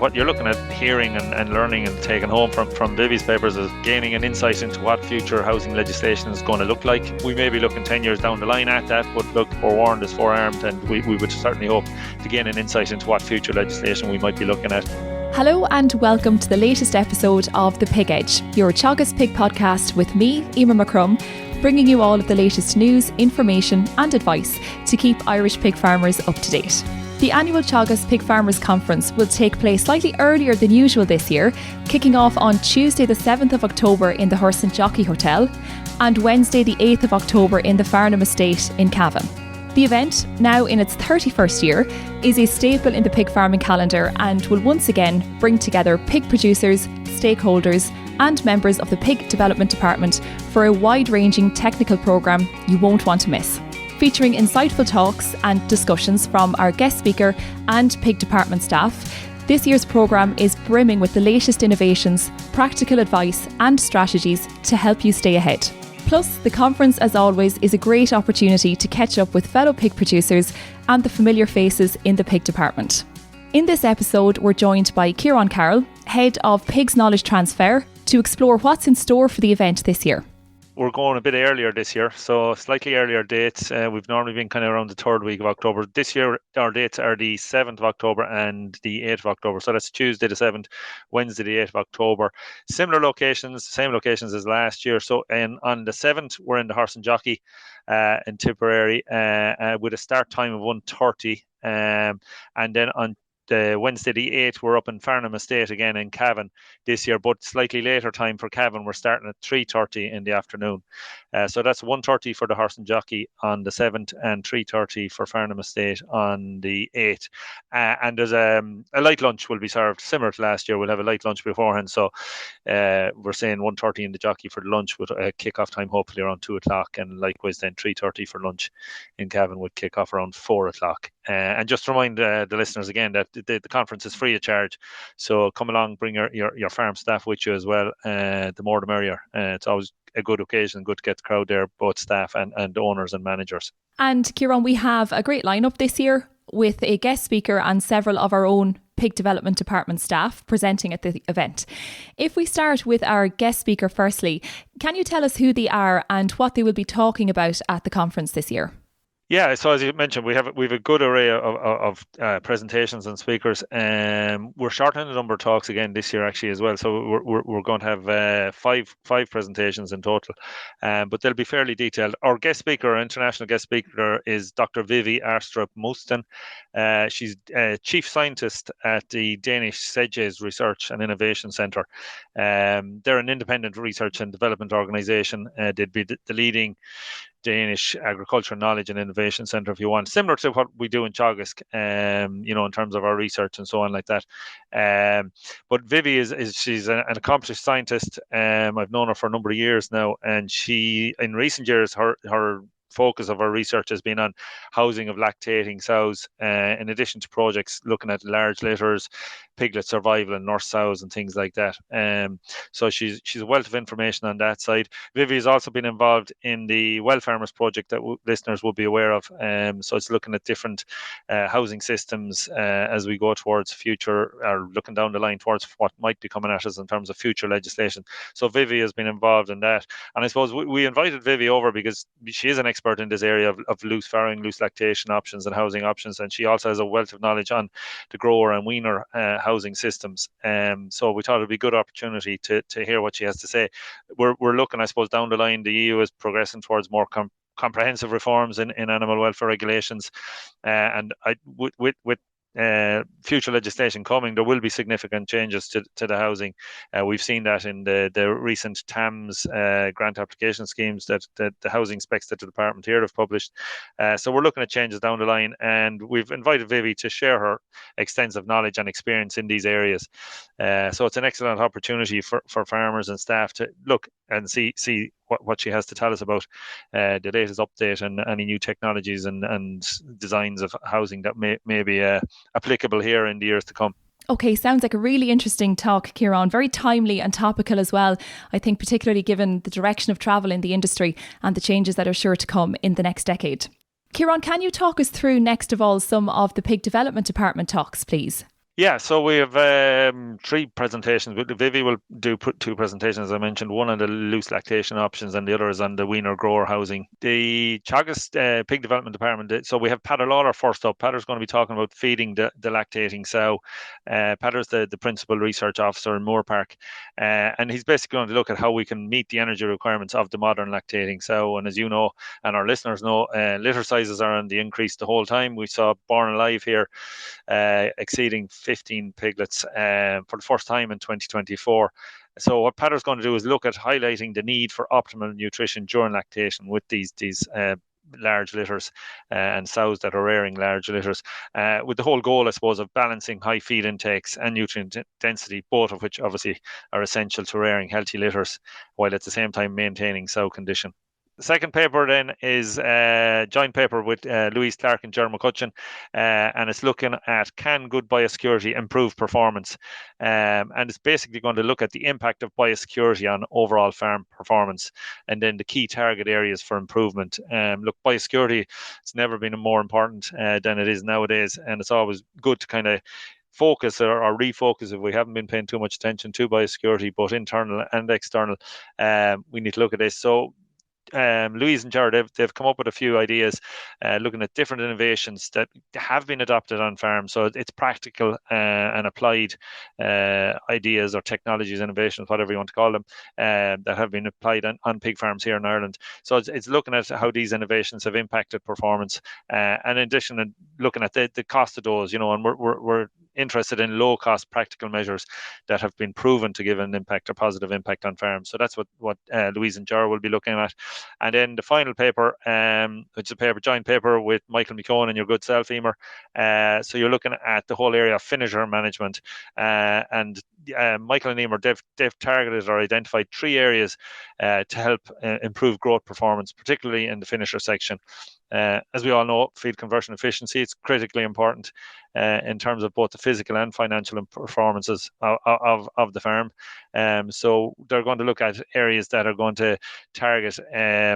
what you're looking at hearing and learning and taking home from Vivi's papers is gaining an insight into what future housing legislation is going to look like. We may be looking 10 years down the line at that, but look, forewarned is forearmed, and we would certainly hope to gain an insight into what future legislation we might be looking at. Hello and welcome to the latest episode of The Pig Edge, your Teagasc Pig podcast with me, Emer McCrum, bringing you all of the latest news, information and advice to keep Irish pig farmers up to date. The annual Teagasc Pig Farmers Conference will take place slightly earlier than usual this year, kicking off on Tuesday the 7th of October in the Horse and Jockey Hotel and Wednesday the 8th of October in the Farnham Estate in Cavan. The event, now in its 31st year, is a staple in the pig farming calendar and will once again bring together pig producers, stakeholders and members of the Pig Development Department for a wide-ranging technical programme you won't want to miss. Featuring insightful talks and discussions from our guest speaker and pig department staff, this year's programme is brimming with the latest innovations, practical advice and strategies to help you stay ahead. Plus, the conference, as always, is a great opportunity to catch up with fellow pig producers and the familiar faces in the pig department. In this episode, we're joined by Ciarán Carroll, Head of Pigs Knowledge Transfer, to explore what's in store for the event this year. We're going a bit earlier this year, so slightly earlier dates. We've normally been kind of around the third week of October. This year, our dates are the 7th of October and the 8th of October. So that's Tuesday the 7th, Wednesday the 8th of October. Similar locations, same locations as last year. So on the 7th, we're in the Horse and Jockey in Tipperary with a start time of 1:30. And then on the Wednesday the 8th, we're up in Farnham Estate again in Cavan this year, but slightly later time for Cavan. We're starting at 3:30 in the afternoon. So that's 1:30 for the Horse and Jockey on the 7th and 3:30 for Farnham Estate on the 8th. And there's a light lunch will be served, similar to last year. We'll have a light lunch beforehand. So we're saying 1:30 in the Jockey for the lunch with a kick-off time hopefully around 2 o'clock, and likewise then 3:30 for lunch in Cavan with kick-off around 4 o'clock. And just to remind the listeners again that the conference is free of charge, so come along, bring your farm staff with you as well. The more the merrier. It's always a good occasion, good to get the crowd there, both staff and owners and managers. And Ciarán, we have a great lineup this year with a guest speaker and several of our own Pig Development Department staff presenting at the event. If we start with our guest speaker firstly, can you tell us who they are and what they will be talking about at the conference this year? Yeah, so as you mentioned, we have a good array of presentations and speakers. We're shortening the number of talks again this year actually as well. So we're going to have five presentations in total, but they'll be fairly detailed. Our guest speaker, our international guest speaker, is Dr. Vivi Arstrup-Mosten. She's chief scientist at the Danish Sedges Research and Innovation Centre. They're an independent research and development organisation. They'd be the leading Danish agriculture knowledge and innovation centre, if you want, similar to what we do in Teagasc, in terms of our research and so on like that. But Vivi she's an accomplished scientist. I've known her for a number of years now, and she, in recent years, her focus of our research has been on housing of lactating sows, in addition to projects looking at large litters, piglet survival and nurse sows and things like that. So she's a wealth of information on that side. Vivi has also been involved in the Well Farmers project that listeners will be aware of. So it's looking at different housing systems as we go towards future, or looking down the line towards what might be coming at us in terms of future legislation. So Vivi has been involved in that. And I suppose we invited Vivi over because she is an expert in this area of loose farrowing, loose lactation options and housing options, and she also has a wealth of knowledge on the grower and weaner housing systems. So we thought it would be a good opportunity to hear what she has to say. We're looking, I suppose, down the line. The EU is progressing towards more comprehensive reforms in animal welfare regulations, and with future legislation coming, there will be significant changes to the housing. We've seen that in the recent TAMS grant application schemes that the housing specs that the department here have published. So we're looking at changes down the line, and we've invited Vivi to share her extensive knowledge and experience in these areas. So it's an excellent opportunity for farmers and staff to look and see what she has to tell us about the latest update and any new technologies and designs of housing that may be applicable here in the years to come. Okay, sounds like a really interesting talk, Ciarán. Very timely and topical as well. I think particularly given the direction of travel in the industry and the changes that are sure to come in the next decade. Ciarán, can you talk us through next of all some of the Pig Development Department talks, please? Yeah, so we have 3 presentations. Vivi will do 2 presentations, as I mentioned, one on the loose lactation options and the other is on the weaner grower housing. The Teagasc Pig Development Department, so we have Peadar Lawler first up. Peadar's going to be talking about feeding the lactating sow. Peadar's the principal research officer in Moore Park, and he's basically going to look at how we can meet the energy requirements of the modern lactating sow. And as you know, and our listeners know, litter sizes are on the increase the whole time. We saw Born Alive here exceeding 15 piglets for the first time in 2024. So what Peadar's going to do is look at highlighting the need for optimal nutrition during lactation with these large litters and sows that are rearing large litters, with the whole goal, I suppose, of balancing high feed intakes and nutrient density, both of which obviously are essential to rearing healthy litters, while at the same time maintaining sow condition. The second paper then is a joint paper with Louise Clark and Jeremy McCutcheon, and it's looking at can good biosecurity improve performance, and it's basically going to look at the impact of biosecurity on overall farm performance, and then the key target areas for improvement. Look, biosecurity, it's never been more important than it is nowadays, and it's always good to kind of focus or refocus if we haven't been paying too much attention to biosecurity, both internal and external. We need to look at this. So Louise and Jared, they've come up with a few ideas looking at different innovations that have been adopted on farms. So it's practical and applied ideas or technologies, innovations, whatever you want to call them, that have been applied on pig farms here in Ireland. So it's looking at how these innovations have impacted performance, and in addition, looking at the cost of those, and we're interested in low-cost practical measures that have been proven to give an impact, a positive impact on farms. So that's what Louise and Jar will be looking at. And then the final paper, which is a joint paper with Michael McCone and your good self, Emer. So you're looking at the whole area of finisher management, and Michael and Emer, they've targeted or identified 3 areas to help improve growth performance, particularly in the finisher section. As we all know, feed conversion efficiency, it's critically important in terms of both the physical and financial performances of the farm. So they're going to look at areas that are going to target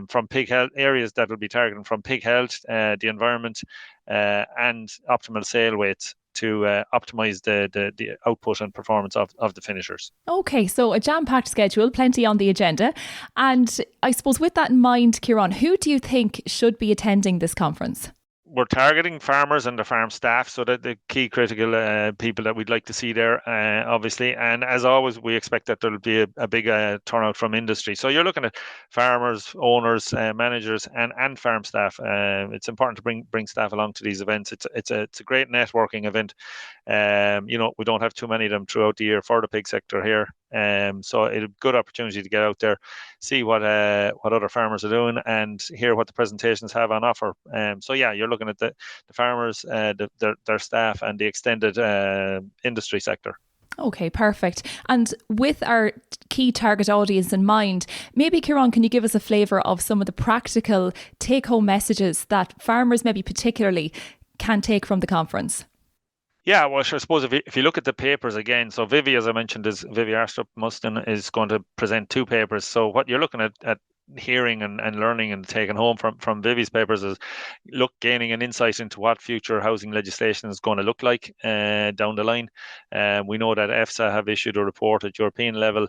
from pig health, areas that will be targeting from pig health, the environment, and optimal sale weights to optimize the output and performance of the finishers. Okay, so a jam-packed schedule, plenty on the agenda. And I suppose with that in mind, Ciarán, who do you think should be attending this conference? We're targeting farmers and the farm staff, so that the key critical people that we'd like to see there, obviously. And as always, we expect that there'll be a big turnout from industry. So you're looking at farmers, owners, managers, and farm staff. It's important to bring staff along to these events. It's a great networking event. We don't have too many of them throughout the year for the pig sector here. So it's a good opportunity to get out there, see what other farmers are doing, and hear what the presentations have on offer. So yeah, you're looking at the farmers, their staff, and the extended industry sector. Okay, perfect. And with our key target audience in mind, maybe, Ciarán, can you give us a flavour of some of the practical take-home messages that farmers maybe particularly can take from the conference? Yeah, well, sure, I suppose if you look at the papers again, so Vivi, as I mentioned, Vivi Arstrup-Mustin is going to present 2 papers. So what you're looking at hearing and learning and taking home from Vivi's papers is gaining an insight into what future housing legislation is going to look like down the line. We know that EFSA have issued a report at European level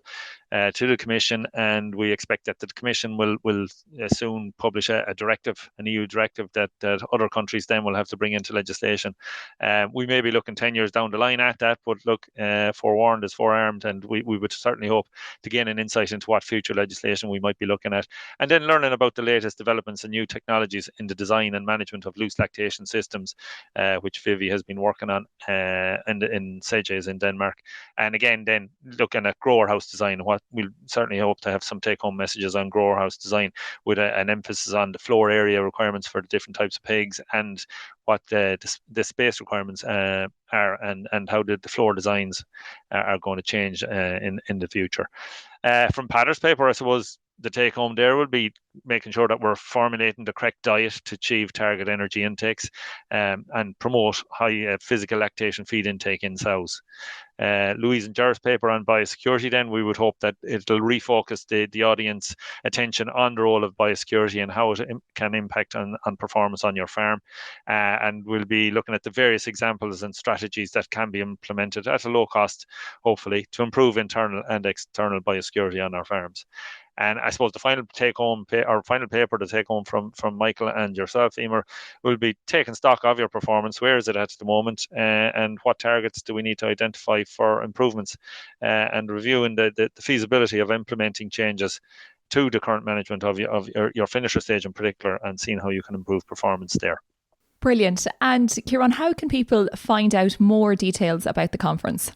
to the Commission, and we expect that the Commission will soon publish a directive, an EU directive that other countries then will have to bring into legislation. We may be looking 10 years down the line at that, but look, forewarned is forearmed, and we would certainly hope to gain an insight into what future legislation we might be looking at, and then learning about the latest developments and new technologies in the design and management of loose lactation systems, which Vivi has been working on in Sejes in Denmark. And again, then looking at grower house design, what we'll certainly hope to have some take-home messages on grower house design, with an emphasis on the floor area requirements for the different types of pigs, and what the space requirements are, and how the floor designs are going to change in the future. From Peadar's paper, I suppose the take home there will be making sure that we're formulating the correct diet to achieve target energy intakes, and promote high physical lactation feed intake in sows. Louise and Jar's paper on biosecurity, then we would hope that it'll refocus the audience attention on the role of biosecurity and how it can impact on performance on your farm. And we'll be looking at the various examples and strategies that can be implemented at a low cost, hopefully, to improve internal and external biosecurity on our farms. And I suppose the final final paper to take home from Michael and yourself, Emer, will be taking stock of your performance. Where is it at the moment, and what targets do we need to identify for improvements, and reviewing the feasibility of implementing changes to the current management of your finisher stage in particular, and seeing how you can improve performance there. Brilliant. And Ciarán, how can people find out more details about the conference?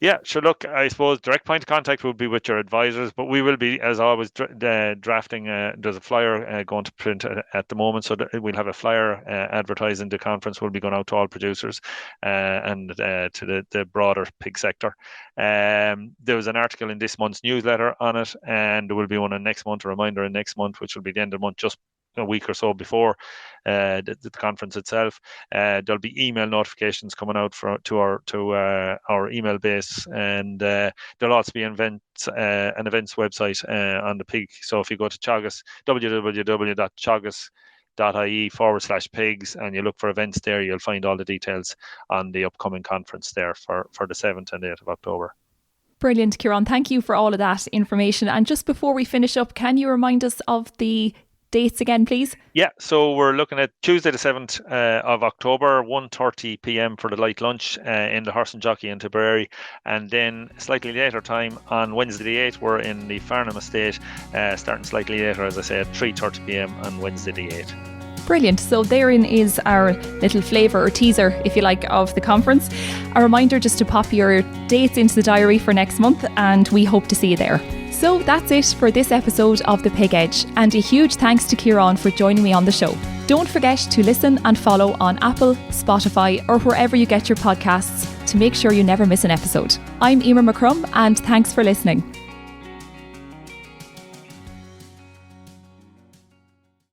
Yeah, sure. Look, I suppose direct point of contact will be with your advisors, but we will be, as always, drafting. There's a flyer going to print at the moment, so we'll have a flyer advertising the conference. Will be going out to all producers and to the broader pig sector. There was an article in this month's newsletter on it, and there will be one in next month, a reminder in next month, which will be the end of the month, just a week or so before the conference itself. There'll be email notifications coming out to our email base, and there'll also be an events website on the pig. So if you go to Teagasc, www.teagasc.ie/pigs, and you look for events there, you'll find all the details on the upcoming conference there for the 7th and 8th of October. Brilliant, Ciarán. Thank you for all of that information. And just before we finish up, can you remind us of the dates again, please? Yeah, so we're looking at Tuesday the 7th of October, 1:30 p.m. for the light lunch in the Horse and Jockey in Tipperary, and then slightly later time on Wednesday the 8th, we're in the Farnham Estate, starting slightly later, as I said, 3:30 p.m. on Wednesday the 8th. Brilliant. So therein is our little flavour or teaser, if you like, of the conference. A reminder just to pop your dates into the diary for next month, and we hope to see you there. So that's it for this episode of The Pig Edge, and a huge thanks to Ciarán for joining me on the show. Don't forget to listen and follow on Apple, Spotify, or wherever you get your podcasts to make sure you never miss an episode. I'm Emer McCrum, and thanks for listening.